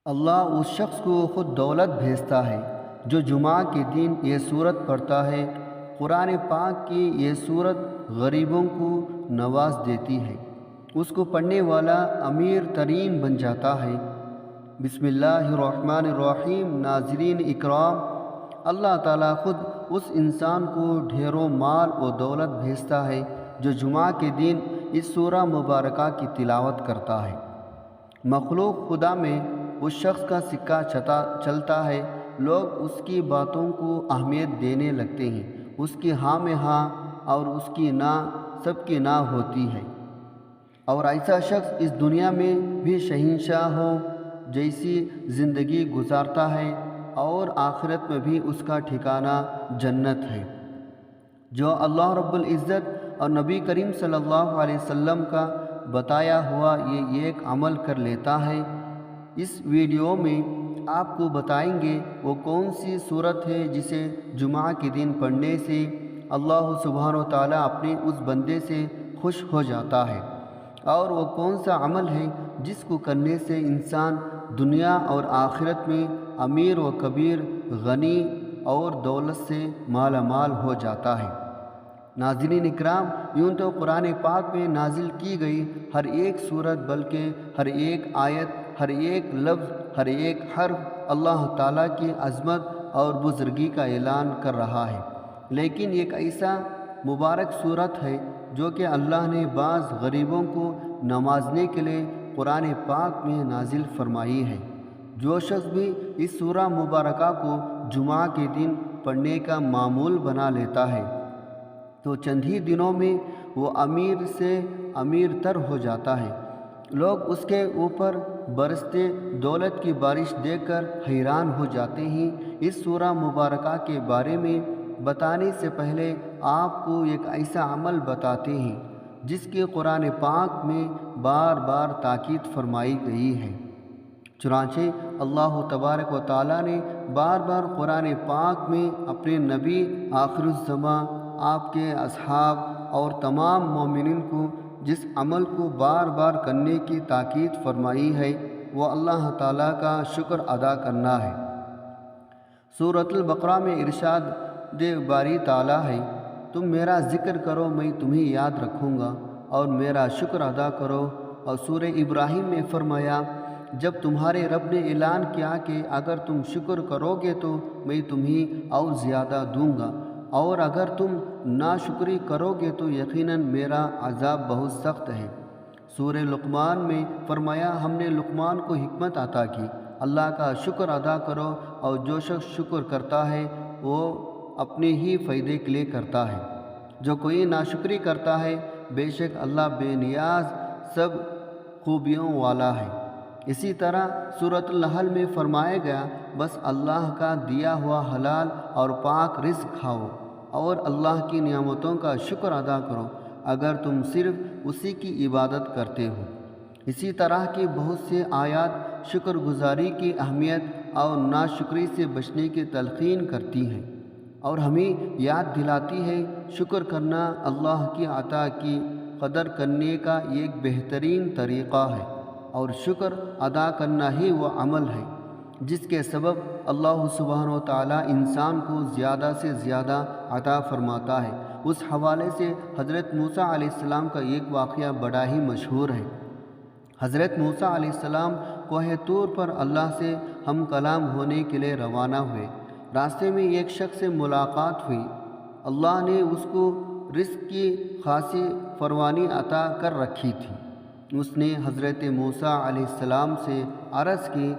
اللہ اس شخص کو خود دولت بھیجتا ہے جو جمعہ کے دن یہ صورت پڑھتا ہے۔ قرآن پاک کی یہ صورت غریبوں کو نواز دیتی ہے، اس کو پڑھنے والا امیر ترین بن جاتا ہے۔ بسم اللہ الرحمن الرحیم۔ ناظرین اکرام، اللہ تعالیٰ خود اس انسان کو ڈھیروں مال و دولت بھیجتا ہے جو جمعہ کے دن اس سورہ مبارکہ کی تلاوت کرتا ہے۔ مخلوق خدا میں اس شخص کا سکہ چلتا ہے، لوگ اس کی باتوں کو اہمیت دینے لگتے ہیں، اس کی ہاں میں ہاں اور اس کی نہ سب کی نہ ہوتی ہے، اور ایسا شخص اس دنیا میں بھی شہنشاہ ہو جیسی زندگی گزارتا ہے، اور آخرت میں بھی اس کا ٹھکانہ جنت ہے۔ جو اللہ رب العزت اور نبی کریم صلی اللہ علیہ وسلم کا بتایا ہوا یہ ایک عمل کر لیتا ہے، اس ویڈیو میں آپ کو بتائیں گے وہ کون سی صورت ہے جسے جمعہ کے دن پڑھنے سے اللہ سبحانہ و تعالیٰ اپنے اس بندے سے خوش ہو جاتا ہے، اور وہ کون سا عمل ہے جس کو کرنے سے انسان دنیا اور آخرت میں امیر و کبیر، غنی اور دولت سے مالا مال ہو جاتا ہے۔ ناظرین اکرام، یوں تو قرآن پاک میں نازل کی گئی ہر ایک صورت، بلکہ ہر ایک آیت، ہر ایک لفظ، ہر ایک حرف اللہ تعالیٰ کی عظمت اور بزرگی کا اعلان کر رہا ہے، لیکن ایک ایسا مبارک صورت ہے جو کہ اللہ نے بعض غریبوں کو نوازنے کے لیے قرآن پاک میں نازل فرمائی ہے۔ جو شخص بھی اس سورہ مبارکہ کو جمعہ کے دن پڑھنے کا معمول بنا لیتا ہے تو چند ہی دنوں میں وہ امیر سے امیر تر ہو جاتا ہے۔ لوگ اس کے اوپر برستے دولت کی بارش دیکھ کر حیران ہو جاتے ہیں۔ اس سورہ مبارکہ کے بارے میں بتانے سے پہلے آپ کو ایک ایسا عمل بتاتے ہیں جس کی قرآن پاک میں بار بار تاکید فرمائی گئی ہے۔ چنانچہ اللہ تبارک و تعالیٰ نے بار بار قرآن پاک میں اپنے نبی آخر الزماں، آپ کے اصحاب اور تمام مومنین کو جس عمل کو بار بار کرنے کی تاکید فرمائی ہے وہ اللہ تعالیٰ کا شکر ادا کرنا ہے۔ سورۃ البقرہ میں ارشاد باری تعالیٰ ہے، تم میرا ذکر کرو میں تمہیں یاد رکھوں گا اور میرا شکر ادا کرو۔ اور سورہ ابراہیم میں فرمایا، جب تمہارے رب نے اعلان کیا کہ اگر تم شکر کرو گے تو میں تمہیں اور زیادہ دوں گا، اور اگر تم ناشکری کرو گے تو یقیناً میرا عذاب بہت سخت ہے۔ سورہ لقمان میں فرمایا، ہم نے لقمان کو حکمت عطا کی، اللہ کا شکر ادا کرو، اور جو شخص شکر کرتا ہے وہ اپنے ہی فائدے کے لیے کرتا ہے، جو کوئی ناشکری کرتا ہے بے شک اللہ بے نیاز سب خوبیوں والا ہے۔ اسی طرح سورۃ النحل میں فرمایا گیا، بس اللہ کا دیا ہوا حلال اور پاک رزق کھاؤ اور اللہ کی نعمتوں کا شکر ادا کرو اگر تم صرف اسی کی عبادت کرتے ہو۔ اسی طرح کی بہت سے آیات شکر گزاری کی اہمیت اور ناشکری سے بچنے کی تلقین کرتی ہیں، اور ہمیں یاد دلاتی ہے شکر کرنا اللہ کی عطا کی قدر کرنے کا ایک بہترین طریقہ ہے، اور شکر ادا کرنا ہی وہ عمل ہے جس کے سبب اللہ سبحانہ و تعالیٰ انسان کو زیادہ سے زیادہ عطا فرماتا ہے۔ اس حوالے سے حضرت موسیٰ علیہ السلام کا ایک واقعہ بڑا ہی مشہور ہے۔ حضرت موسیٰ علیہ السلام کوہ طور پر اللہ سے ہم کلام ہونے کے لیے روانہ ہوئے۔ راستے میں ایک شخص سے ملاقات ہوئی، اللہ نے اس کو رزق کی خاصی فراوانی عطا کر رکھی تھی۔ اس نے حضرت موسیٰ علیہ السلام سے عرض کی،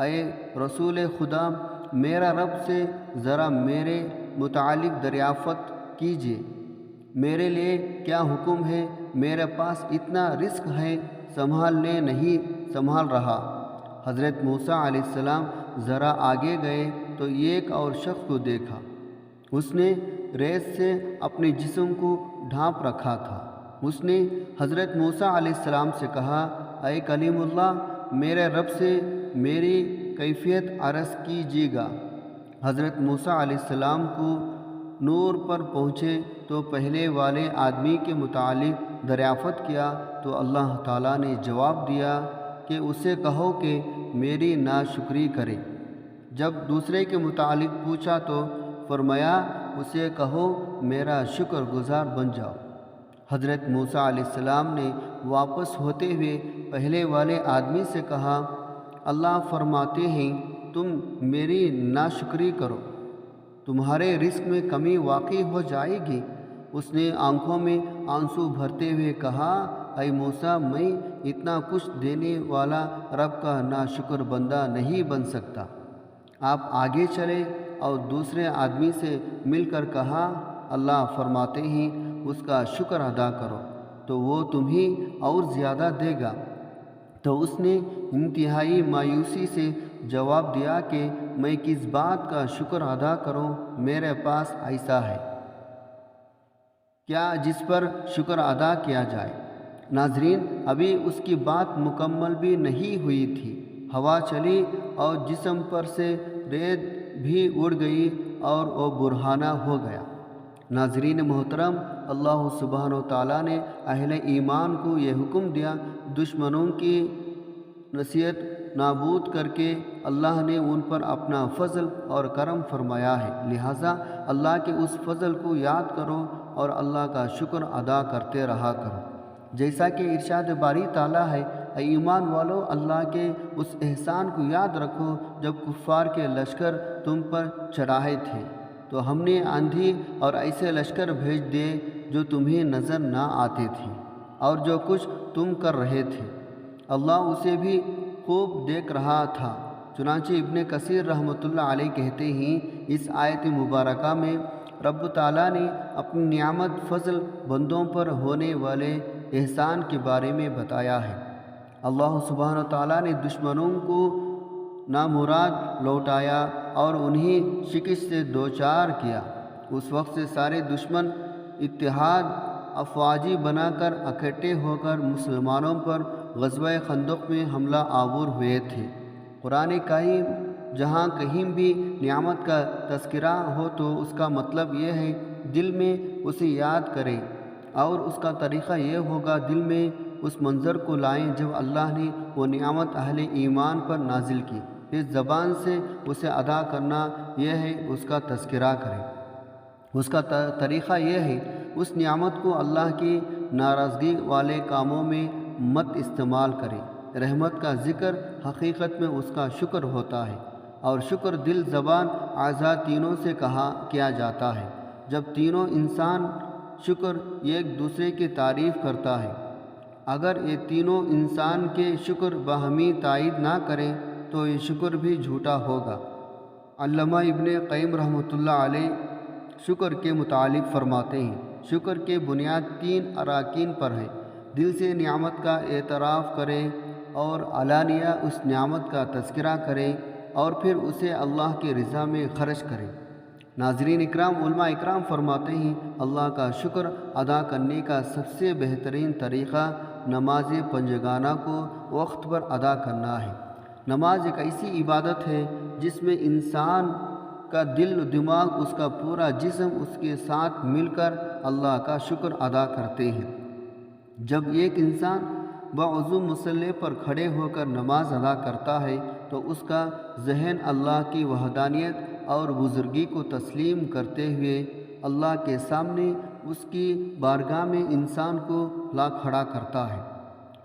اے رسول خدا، میرا رب سے ذرا میرے متعلق دریافت کیجیے، میرے لیے کیا حکم ہے؟ میرے پاس اتنا رزق ہے سنبھالنے نہیں سنبھال رہا۔ حضرت موسیٰ علیہ السلام ذرا آگے گئے تو ایک اور شخص کو دیکھا، اس نے ریت سے اپنے جسم کو ڈھانپ رکھا تھا۔ اس نے حضرت موسیٰ علیہ السلام سے کہا، اے کلیم اللہ، میرے رب سے میری کیفیت عرض کیجیے گا۔ حضرت موسیٰ علیہ السلام کو نور پر پہنچے تو پہلے والے آدمی کے متعلق دریافت کیا تو اللہ تعالیٰ نے جواب دیا کہ اسے کہو کہ میری ناشکری کرے۔ جب دوسرے کے متعلق پوچھا تو فرمایا اسے کہو میرا شکر گزار بن جاؤ۔ حضرت موسیٰ علیہ السلام نے واپس ہوتے ہوئے پہلے والے آدمی سے کہا، اللہ فرماتے ہیں تم میری ناشکری کرو، تمہارے رزق میں کمی واقع ہو جائے گی۔ اس نے آنکھوں میں آنسو بھرتے ہوئے کہا، اے موسیٰ، میں اتنا کچھ دینے والا رب کا ناشکر بندہ نہیں بن سکتا۔ آپ آگے چلے اور دوسرے آدمی سے مل کر کہا، اللہ فرماتے ہیں اس کا شکر ادا کرو تو وہ تمہیں اور زیادہ دے گا۔ تو اس نے انتہائی مایوسی سے جواب دیا کہ میں کس بات کا شکر ادا کروں، میرے پاس ایسا ہے کیا جس پر شکر ادا کیا جائے۔ ناظرین، ابھی اس کی بات مکمل بھی نہیں ہوئی تھی، ہوا چلی اور جسم پر سے ریت بھی اڑ گئی اور وہ برہانہ ہو گیا۔ ناظرین محترم، اللہ سبحانہ و تعالیٰ نے اہل ایمان کو یہ حکم دیا، دشمنوں کی نصیحت نابود کر کے اللہ نے ان پر اپنا فضل اور کرم فرمایا ہے، لہٰذا اللہ کے اس فضل کو یاد کرو اور اللہ کا شکر ادا کرتے رہا کرو۔ جیسا کہ ارشاد باری تعالیٰ ہے، اے ایمان والو، اللہ کے اس احسان کو یاد رکھو جب کفار کے لشکر تم پر چڑھائے تھے تو ہم نے آندھی اور ایسے لشکر بھیج دیے جو تمہیں نظر نہ آتے تھے اور جو کچھ تم کر رہے تھے اللہ اسے بھی خوب دیکھ رہا تھا۔ چنانچہ ابن کثیر رحمۃ اللہ علیہ کہتے ہیں، اس آیت مبارکہ میں رب تعالیٰ نے اپنی نعمت فضل بندوں پر ہونے والے احسان کے بارے میں بتایا ہے۔ اللہ سبحانہ تعالیٰ نے دشمنوں کو نامراد لوٹایا اور انہیں شکست سے دوچار کیا۔ اس وقت سے سارے دشمن اتحاد افواجی بنا کر اکٹھے ہو کر مسلمانوں پر غزوہ خندق میں حملہ آور ہوئے تھے۔ قرآن کریم جہاں کہیں بھی نعمت کا تذکرہ ہو تو اس کا مطلب یہ ہے دل میں اسے یاد کریں، اور اس کا طریقہ یہ ہوگا دل میں اس منظر کو لائیں جب اللہ نے وہ نعمت اہل ایمان پر نازل کی، پھر زبان سے اسے ادا کرنا یہ ہے اس کا تذکرہ کریں۔ اس کا طریقہ یہ ہے اس نعمت کو اللہ کی ناراضگی والے کاموں میں مت استعمال کریں۔ رحمت کا ذکر حقیقت میں اس کا شکر ہوتا ہے، اور شکر دل، زبان، اعضاء تینوں سے کیا جاتا ہے۔ جب تینوں انسان شکر ایک دوسرے کی تعریف کرتا ہے، اگر یہ تینوں انسان کے شکر باہمی تائید نہ کریں تو یہ شکر بھی جھوٹا ہوگا۔ علامہ ابن قیم رحمۃ اللہ علیہ شکر کے متعلق فرماتے ہیں، شکر کے بنیاد 3 اراکین پر ہے۔ دل سے نعمت کا اعتراف کرے اور علانیہ اس نعمت کا تذکرہ کرے اور پھر اسے اللہ کی رضا میں خرچ کرے۔ ناظرین اکرام، علماء اکرام فرماتے ہیں اللہ کا شکر ادا کرنے کا سب سے بہترین طریقہ نماز پنجگانہ کو وقت پر ادا کرنا ہے۔ نماز ایک ایسی عبادت ہے جس میں انسان کا دل و دماغ، اس کا پورا جسم اس کے ساتھ مل کر اللہ کا شکر ادا کرتے ہیں۔ جب ایک انسان باوضو مصلی پر کھڑے ہو کر نماز ادا کرتا ہے تو اس کا ذہن اللہ کی وحدانیت اور بزرگی کو تسلیم کرتے ہوئے اللہ کے سامنے اس کی بارگاہ میں انسان کو لا کھڑا کرتا ہے۔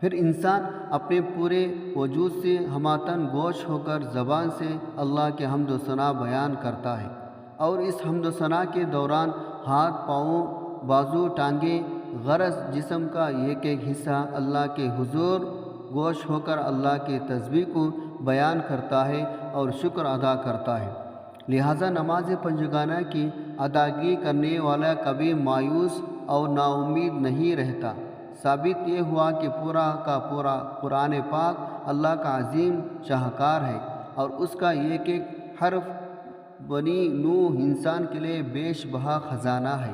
پھر انسان اپنے پورے وجود سے ہماتن گوش ہو کر زبان سے اللہ کے حمد و ثنا بیان کرتا ہے، اور اس حمد و ثنا کے دوران ہاتھ، پاؤں، بازو، ٹانگیں، غرض جسم کا ایک ایک حصہ اللہ کے حضور گوش ہو کر اللہ کے تسبیح کو بیان کرتا ہے اور شکر ادا کرتا ہے۔ لہٰذا نماز پنجگانہ کی ادائیگی کرنے والا کبھی مایوس اور نا امید نہیں رہتا۔ ثابت یہ ہوا کہ پورا کا پورا قرآن پاک اللہ کا عظیم شاہکار ہے، اور اس کا ایک ایک حرف بنی نوح انسان کے لیے بیش بہا خزانہ ہے۔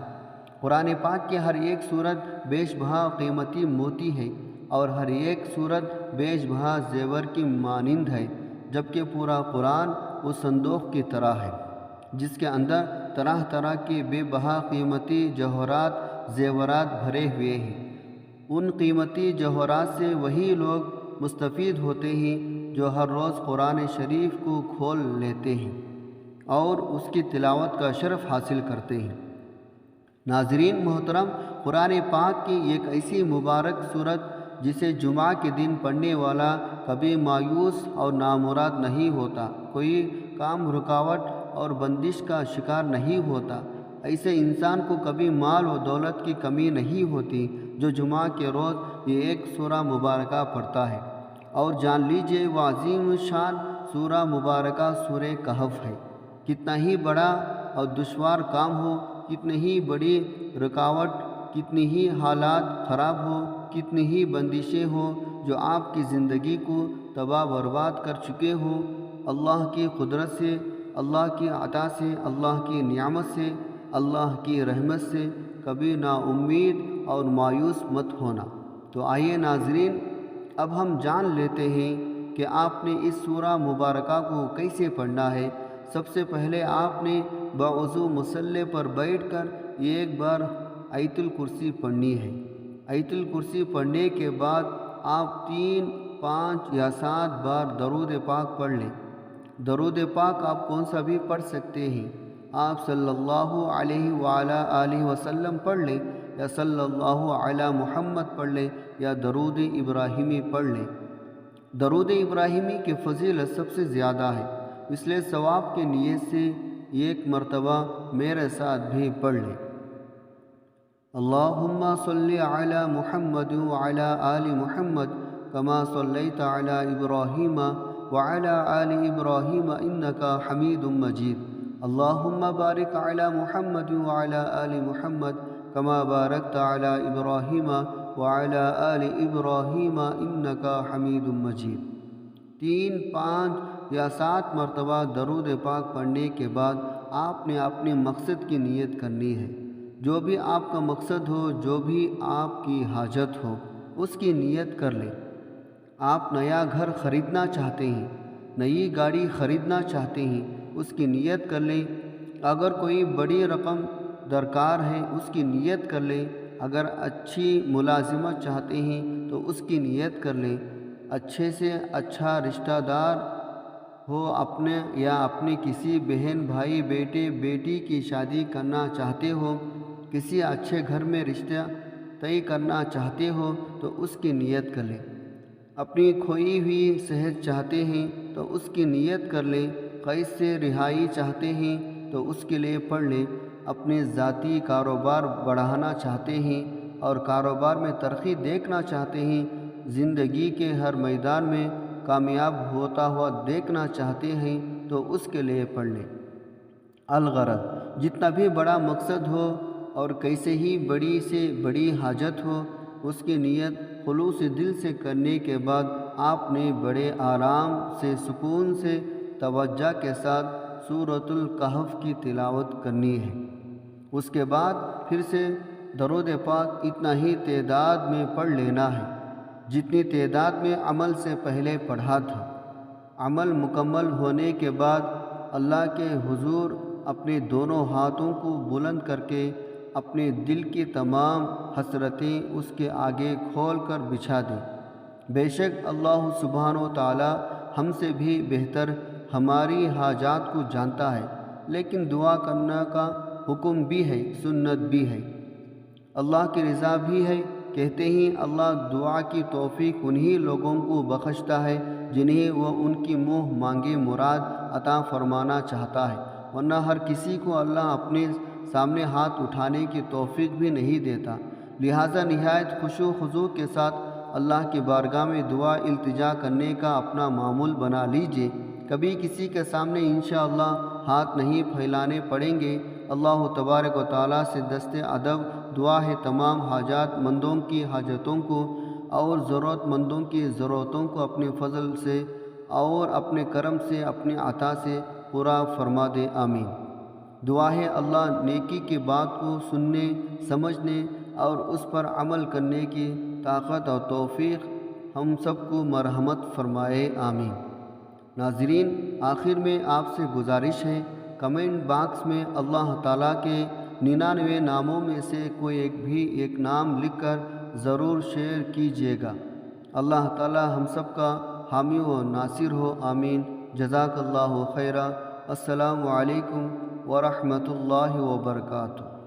قرآن پاک کی ہر ایک صورت بیش بہا قیمتی موتی ہے، اور ہر ایک صورت بیش بہا زیور کی مانند ہے، جبکہ پورا قرآن وہ صندوق کی طرح ہے جس کے اندر طرح طرح کے بے بہا قیمتی جوہرات، زیورات بھرے ہوئے ہیں۔ ان قیمتی جوہرات سے وہی لوگ مستفید ہوتے ہیں جو ہر روز قرآن شریف کو کھول لیتے ہیں اور اس کی تلاوت کا شرف حاصل کرتے ہیں۔ ناظرین محترم، قرآن پاک کی ایک ایسی مبارک صورت جسے جمعہ کے دن پڑھنے والا کبھی مایوس اور نامراد نہیں ہوتا، کوئی کام رکاوٹ اور بندش کا شکار نہیں ہوتا، ایسے انسان کو کبھی مال و دولت کی کمی نہیں ہوتی جو جمعہ کے روز یہ ایک سورہ مبارکہ پڑھتا ہے۔ اور جان لیجئے وہ عظیم شان سورہ مبارکہ سورہ کہف ہے۔ کتنا ہی بڑا اور دشوار کام ہو، کتنی ہی بڑی رکاوٹ، کتنی ہی حالات خراب ہو، کتنی ہی بندشیں ہوں جو آپ کی زندگی کو تباہ برباد کر چکے ہوں، اللہ کی قدرت سے، اللہ کی عطا سے، اللہ کی نعمت سے، اللہ کی رحمت سے کبھی نا امید اور مایوس مت ہونا۔ تو آئیے ناظرین، اب ہم جان لیتے ہیں کہ آپ نے اس سورہ مبارکہ کو کیسے پڑھنا ہے۔ سب سے پہلے آپ نے باوضو مصلی پر بیٹھ کر ایک بار آیت الکرسی پڑھنی ہے۔ آیت الکرسی پڑھنے کے بعد آپ 3، 5 یا 7 بار درود پاک پڑھ لیں۔ درود پاک آپ کون سا بھی پڑھ سکتے ہیں، آپ صلی اللہ علیہ وآلہ آلہ وسلم پڑھ لیں، یا صلی اللہ علی محمد پڑھ لیں، یا درود ابراہیمی پڑھ لیں۔ درود ابراہیمی کی فضیلت سب سے زیادہ ہے، اس لیے ثواب کی نیت سے ایک مرتبہ میرے ساتھ بھی پڑھ لیں۔ اللہم صلی علی محمد وعلی آل محمد کما صلیت علی ابراہیم وعلی آل ابراہیم انکا حمید مجید۔ اللہم بارک علی محمد وعلی آل محمد کما بارکت علی ابراہیم وعلی آل ابراہیم انکا حمید مجید۔ 3، 5 یا 7 مرتبہ درود پاک پڑھنے کے بعد آپ نے اپنے مقصد کی نیت کرنی ہے۔ جو بھی آپ کا مقصد ہو، جو بھی آپ کی حاجت ہو، اس کی نیت کر لیں۔ آپ نیا گھر خریدنا چاہتے ہیں، نئی گاڑی خریدنا چاہتے ہیں، اس کی نیت کر لیں۔ اگر کوئی بڑی رقم درکار ہے، اس کی نیت کر لیں۔ اگر اچھی ملازمت چاہتے ہیں تو اس کی نیت کر لیں۔ اچھے سے اچھا رشتہ دار ہو، اپنے یا اپنے کسی بہن، بھائی، بیٹے، بیٹی کی شادی کرنا چاہتے ہو، کسی اچھے گھر میں رشتہ طے کرنا چاہتے ہو تو اس کی نیت کر لیں۔ اپنی کھوئی ہوئی صحت چاہتے ہیں تو اس کی نیت کر لیں۔ قید سے رہائی چاہتے ہیں تو اس کے لیے پڑھ لیں۔ اپنے ذاتی کاروبار بڑھانا چاہتے ہیں اور کاروبار میں ترقی دیکھنا چاہتے ہیں، زندگی کے ہر میدان میں کامیاب ہوتا ہوا دیکھنا چاہتے ہیں تو اس کے لیے پڑھ لیں۔ الغرض، جتنا بھی بڑا مقصد ہو اور کیسے ہی بڑی سے بڑی حاجت ہو، اس کی نیت خلوص دل سے کرنے کے بعد آپ نے بڑے آرام سے، سکون سے، توجہ کے ساتھ سورۃ الکہف کی تلاوت کرنی ہے۔ اس کے بعد پھر سے درود پاک اتنا ہی تعداد میں پڑھ لینا ہے جتنی تعداد میں عمل سے پہلے پڑھا تھا۔ عمل مکمل ہونے کے بعد اللہ کے حضور اپنے دونوں ہاتھوں کو بلند کر کے اپنے دل کی تمام حسرتیں اس کے آگے کھول کر بچھا دیں۔ بے شک اللہ سبحانہ و تعالی ہم سے بھی بہتر ہماری حاجات کو جانتا ہے، لیکن دعا کرنے کا حکم بھی ہے، سنت بھی ہے، اللہ کی رضا بھی ہے۔ کہتے ہیں اللہ دعا کی توفیق انہی لوگوں کو بخشتا ہے جنہیں وہ ان کی منہ مانگے مراد عطا فرمانا چاہتا ہے، ورنہ ہر کسی کو اللہ اپنے سامنے ہاتھ اٹھانے کی توفیق بھی نہیں دیتا۔ لہٰذا نہایت خشوع و خضوع کے ساتھ اللہ کی بارگاہ میں دعا التجا کرنے کا اپنا معمول بنا لیجئے۔ کبھی کسی کے سامنے انشاءاللہ ہاتھ نہیں پھیلانے پڑیں گے۔ اللہ تبارک و تعالیٰ سے دست ادب دعا ہے تمام حاجات مندوں کی حاجتوں کو اور ضرورت مندوں کی ضرورتوں کو اپنے فضل سے اور اپنے کرم سے، اپنے عطا سے پورا فرما دے، آمین۔ دعا ہے اللہ نیکی کی بات کو سننے، سمجھنے اور اس پر عمل کرنے کی طاقت اور توفیق ہم سب کو مرحمت فرمائے، آمین۔ ناظرین، آخر میں آپ سے گزارش ہے، کمنٹ باکس میں اللہ تعالیٰ کے 99 ناموں میں سے کوئی ایک نام لکھ کر ضرور شیئر کیجیے گا۔ اللہ تعالی ہم سب کا حامی و ناصر ہو، آمین۔ جزاک اللہ خیرہ۔ السلام علیکم ورحمۃ اللہ وبرکاتہ۔